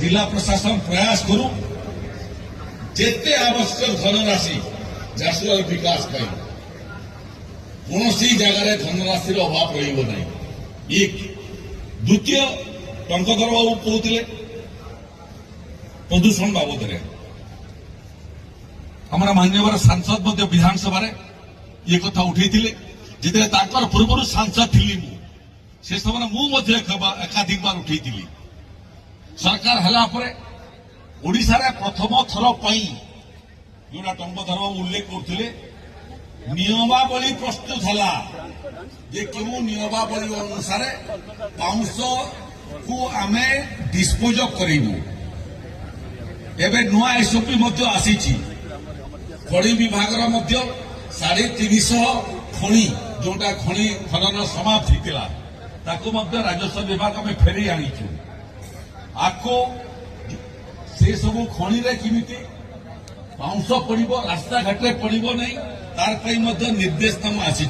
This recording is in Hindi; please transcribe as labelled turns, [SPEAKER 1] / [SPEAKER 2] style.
[SPEAKER 1] जिला प्रशासन प्रयास करू जेते आवश्यक धनराशि झारसुगुड़ा विकास कौन जगार धनराशि अभाव रही एक द्वितीय टंकधर बाबू कहते प्रदूषण बाबद हमारा माननीय सांसद विधानसभा ये कथा उठे जिते पूर्व सांसद थी से समय मुझे एकाधिक बार उठे सरकार है ओडिशा रे प्रथम थर जोड़ा टंकधर बाबू उल्लेख करते नियमावली प्रस्तुत है जे क्यों नियमावली अनुसार पाउंस को आमे डिस्पोज करूँ एवं नुआ एसओपी आसी खनि विभाग 350 खनि जोटा खनि खनन समाप्त होता राजस्व विभाग में फेरी आनीचु आपको से सब खनि किमिति पाउंस पड़ो रास्ता घाटे पड़ो नहीं तार निर्देशनामा आसी